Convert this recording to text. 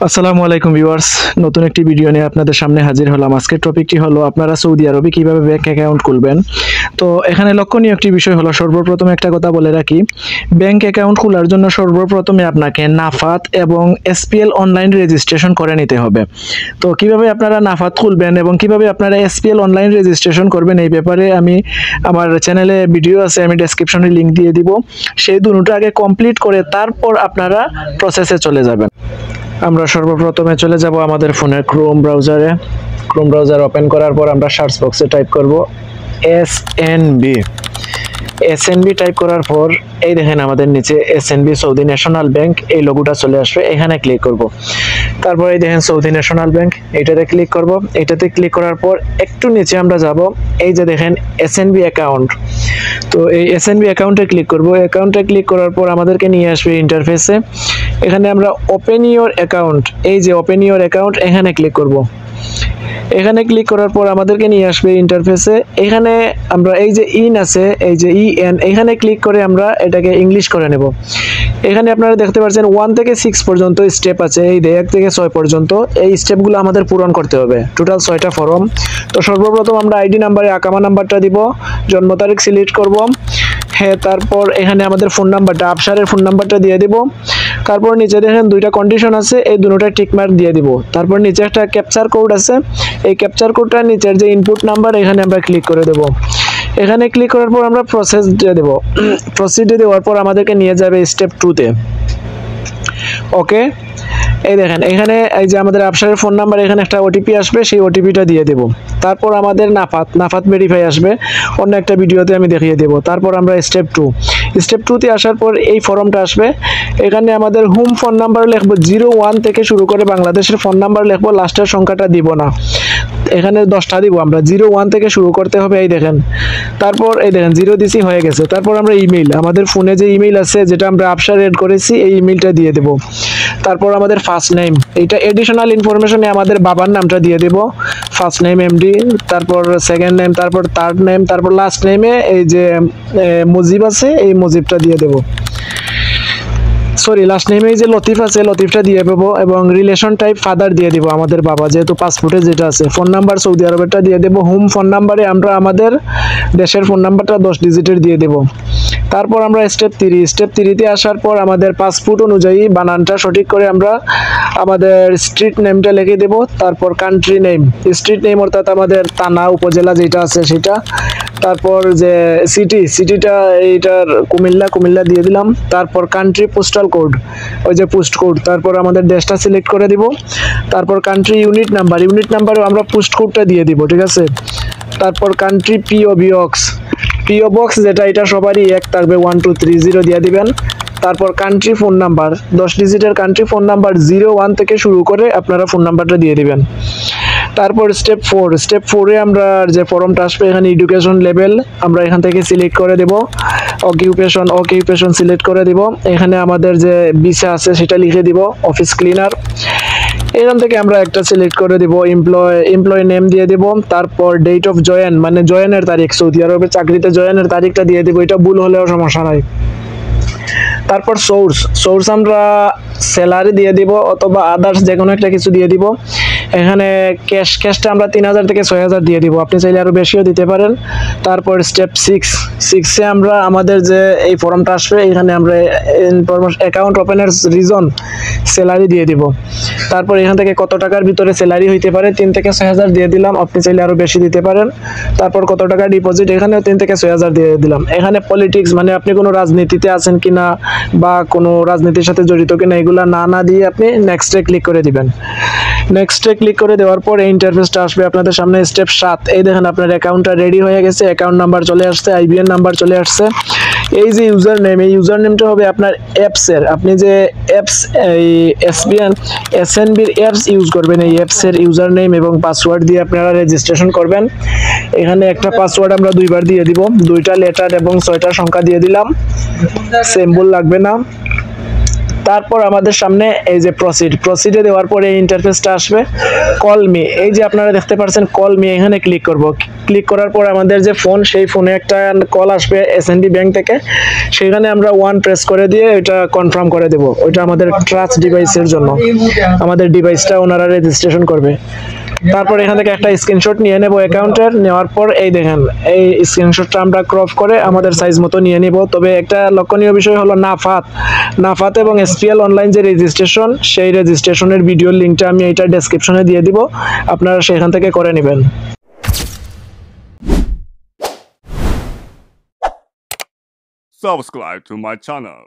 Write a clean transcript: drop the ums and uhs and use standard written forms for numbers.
আসসালামু আলাইকুম ভিউয়ার্স, নতুন একটি ভিডিও নিয়ে আপনাদের সামনে হাজির হলাম। আজকের টপিকটি হলো আপনারা সৌদি আরবে কিভাবে ব্যাংক অ্যাকাউন্ট খুলবেন। তো এখানে লক্ষণীয় একটি বিষয় হলো, সর্বপ্রথম একটা কথা বলে রাখি, ব্যাংক অ্যাকাউন্ট খোলার জন্য সর্বপ্রথমে আপনাকে নাফাত এবং এসপিএল অনলাইন রেজিস্ট্রেশন করে নিতে হবে। তো কিভাবে আপনারা নাফাত খুলবেন এবং কিভাবে আপনারা এসপিএল অনলাইন রেজিস্ট্রেশন করবেন, এই ব্যাপারে আমি আমার চ্যানেলে ভিডিও আছে, আমি ডেসক্রিপশনে লিংক দিয়ে দিব। সেই দুটো আগে কমপ্লিট করে তারপর আপনারা প্রসেসে চলে যাবেন। আমরা সর্বপ্রথমে চলে যাব আমাদের ফোনের ক্রোম ব্রাউজার ওপেন করার পর আমরা সার্চ বক্সে টাইপ করব এসএনবি টাইপ করার পর এই দেখেন আমাদের নিচে এসএনবি সৌদি ন্যাশনাল ব্যাংক এই লোগোটা চলে আসবে, এখানে ক্লিক করব। তারপর এই দেখেন সৌদি ন্যাশনাল ব্যাংক, এইটাতে ক্লিক করব। এইটাতে ক্লিক করার পর একটু নিচে আমরা যাব, এই যে দেখেন এসএনবি অ্যাকাউন্ট। তো এই এসএনবি অ্যাকাউন্টে ক্লিক করব। অ্যাকাউন্টে ক্লিক করার পর আমাদেরকে নিয়ে আসবে ইন্টারফেসে। এখানে আমরা ওপেন ইওর অ্যাকাউন্ট, এই যে ওপেন ইওর অ্যাকাউন্ট, এখানে ক্লিক করব। এখানে ক্লিক করার পর আমাদেরকে নিয়ে আসবে ইন্টারফেসে। এখানে আমরা এই যে ইন আছে, এই যে ইএন, এখানে ক্লিক করে আমরা এটাকে ইংলিশ করে নেব। এখানে আপনারা দেখতে পাচ্ছেন 1 থেকে 6 পর্যন্ত স্টেপ আছে, এই 1 থেকে 6 পর্যন্ত এই স্টেপগুলো আমাদের পূরণ করতে হবে। টোটাল 6টা ফর্ম। তো সর্বপ্রথম আমরা আইডি নাম্বারে আকামা নাম্বারটা দিব, জন্ম তারিখ সিলেক্ট করব, হ্যাঁ। তারপর এখানে আমাদের ফোন নাম্বারটা, আবসারের ফোন নাম্বারটা দিয়ে দিব। তারপর নিচে দেখেন দুইটা কন্ডিশন আছে, এই দুটোটা টিক মার্ক দিয়ে দিব। তারপর নিচে একটা ক্যাপচার কোড আছে, এই ক্যাপচার কোডটা নিচের যে ইনপুট নাম্বার, এখানে আমরা ক্লিক করে দেব। এখানে ক্লিক করার পর আমরা প্রসেস দিয়ে দেব। প্রসিডে দেওয়ার পর আমাদেরকে নিয়ে যাবে স্টেপ 2-তে। ওকে, এই দেখেন এখানে এই যে আমাদের আবসারের ফোন নাম্বার, এখানে একটা ওটিপি আসবে, সেই ওটিপিটা দিয়ে দেব। তারপর আমাদের নাফাত ভেরিফাই আসবে, অন্য একটা ভিডিওতে আমি দেখিয়ে দেব। তারপর আমরা স্টেপ 2-তে আসার পর এই ফর্মটা আসবে। এখানে আমাদের হোম ফোন নাম্বার লিখবো, 01 থেকে শুরু করে বাংলাদেশের ফোন নাম্বার লিখবো, লাস্টের সংখ্যাটা দিব না, এখানে 10টা দিব আমরা। 01 থেকে শুরু করতে হবে, এই দেখেন। তারপর এই দেখেন 0 দিছি, হয়ে গেছে। তারপর আমরা ইমেইল, আমাদের ফোনে যে ইমেইল আছে যেটা আমরা আবসার এড করেছি, এই ইমেইলটা দিয়ে দেব। তারপর আমাদের ফার্স্ট নেম, এইটা এডিশনাল ইনফরমেশনে আমাদের বাবার নামটা দিয়ে দেব, ফার্স্ট নেম এমডি, তারপর সেকেন্ড নেম, তারপর থার্ড নেম, তারপর লাস্ট নেমে এই যে মুজিব আছে, এই মুজিবটা দিয়ে দেব। সরি, লাস্ট নেমে এই যে লতিফ আছে, লতিফটা দিয়ে দেবো। এবং রিলেশন টাইপ ফাদার দিয়ে দিব, আমাদের বাবা, যেহেতু পাসপোর্টে যেটা আছে। ফোন নাম্বার সৌদি আরবেরটা দিয়ে দেবো। হোম ফোন নাম্বারে আমরা আমাদের দেশের ফোন নাম্বারটা 10 ডিজিটের দিয়ে দেব। তারপর আমরা স্টেপ 3-তে আসার পর আমাদের পাসপোর্ট অনুযায়ী বানানটা সঠিক করে আমরা আমাদের স্ট্রিট নেমটা লিখে দেব। তারপর কান্ট্রি নেম, স্ট্রিট নেম অর্থাৎ আমাদের থানা উপজেলা যেটা আছে সেটা। তারপর যে সিটিটা এইটার কুমিল্লা দিয়ে দিলাম। তারপর কান্ট্রি পোস্টাল কোড, ওই যে পোস্ট কোড। তারপর আমাদের দেশটা সিলেক্ট করে দিব। তারপর কান্ট্রি ইউনিট নাম্বারেও আমরা পোস্ট কোডটা দিয়ে দিব, ঠিক আছে। তারপর কান্ট্রি পিও বক্স যেটা, এটা সবারই এক থাকবে, 1230 দিয়ে দিবেন। তারপর কান্ট্রি ফোন নাম্বার, 10 ডিজিটের কান্ট্রি ফোন নাম্বার, 01 থেকে শুরু করে আপনারা ফোন নাম্বারটা দিয়ে দিবেন। তারপর স্টেপ 4-এ আমরা যে ফর্মটা আসবে, এখানে এডুকেশন লেভেল আমরা এখান থেকে সিলেক্ট করে দেব। অকিউপেশন সিলেক্ট করে দিব। এখানে আমাদের যে ভিসা আছে সেটা লিখে দিব, অফিস ক্লিনার। এখান থেকে আমরা একটা সিলেক্ট করে দিব, এমপ্লয় নেম দিয়ে দিব। তারপর ডেট অফ জয়েন, মানে জয়েনের তারিখ, সৌদি আরবে চাকরিতে জয়েনের তারিখটা দিয়ে দিব, এটা ভুল হলেও সমস্যা নাই। তারপর সোর্স আমরা স্যালারি দিয়ে দিব অথবা আদার্স যে কোনো একটা কিছু দিয়ে দিব। এখানে ক্যাশটা আমরা 3000 থেকে 6000 দিয়ে দিব, আপনি চাইলে আরও বেশিও দিতে পারেন। তারপর স্টেপ 6-এ আমরা আমাদের যে এই ফর্মটা আসবে, এখানে আমরা অ্যাকাউন্ট ওপেনের রিজন স্যালারি দিয়ে দিব। তারপর এখান থেকে কত টাকার ভিতরে স্যালারি হইতে পারে, 3 থেকে 6000 দিয়ে দিলাম, আপনি চাইলে আরও বেশি দিতে পারেন। তারপর কত টাকা ডিপোজিট, এখানেও 3 থেকে 6000 দিয়ে দিলাম। এখানে পলিটিক্স, মানে আপনি কোনো রাজনীতিতে আছেন কিনা বা কোনো রাজনীতির সাথে জড়িত কিনা, এগুলা না দিয়ে আপনি নেক্সটে ক্লিক করে দিবেন। নেক্সটে ক্লিক করে দেওয়ার পর এই ইন্টারফেসটা আসবে আপনাদের সামনে। স্টেপ 7, এই দেখেন আপনার অ্যাকাউন্টটা রেডি হয়ে গেছে, অ্যাকাউন্ট নাম্বার চলে আসছে, আইবিএন নাম্বার চলে আসছে। এই যে ইউজার নেম, এই ইউজার নেমটা হবে আপনার অ্যাপসের, আপনি যে অ্যাপস এই এসএনবির অ্যাপস ইউজ করবেন, এই অ্যাপসের ইউজার নেম এবং পাসওয়ার্ড দিয়ে আপনারা রেজিস্ট্রেশন করবেন। এখানে একটা পাসওয়ার্ড আমরা 2বার দিয়ে দিব, 2টা লেটার এবং 6টা সংখ্যা দিয়ে দিলাম, সিম্বল লাগবে না। তারপর আমাদের সামনে এই যে প্রসিডে দেওয়ার পরে এই ইন্টারফেসটা আসবে। কল মি, এই যে আপনারা দেখতে পাচ্ছেন কল মি, এখানে ক্লিক করব। ক্লিক করার পর আমাদের যে ফোন, সেই ফোনে একটা কল আসবে এসএনবি ব্যাংক থেকে, সেখানে আমরা ওয়ান প্রেস করে দিয়ে এটা কনফার্ম করে দেব। ওইটা আমাদের ট্রাস্ট ডিভাইসের জন্য, আমাদের ডিভাইসটা ওনারা রেজিস্ট্রেশন করবে। তারপর এখান থেকে একটা স্ক্রিনশট নিয়ে নেব অ্যাকাউন্টের। নেওয়ার পর এই দেখেন, এই স্ক্রিনশটটা আমরা ক্রপ করে আমাদের সাইজ মতো নিয়ে নিব। তবে একটা লক্ষণীয় বিষয় হলো নাফাত এবং এসপিএল অনলাইন যে রেজিস্ট্রেশন, সেই রেজিস্ট্রেশনের ভিডিওর লিঙ্কটা আমি এইটা ডেসক্রিপশনে দিয়ে দিব, আপনারা সেখান থেকে করে নেবেন। Subscribe to my channel.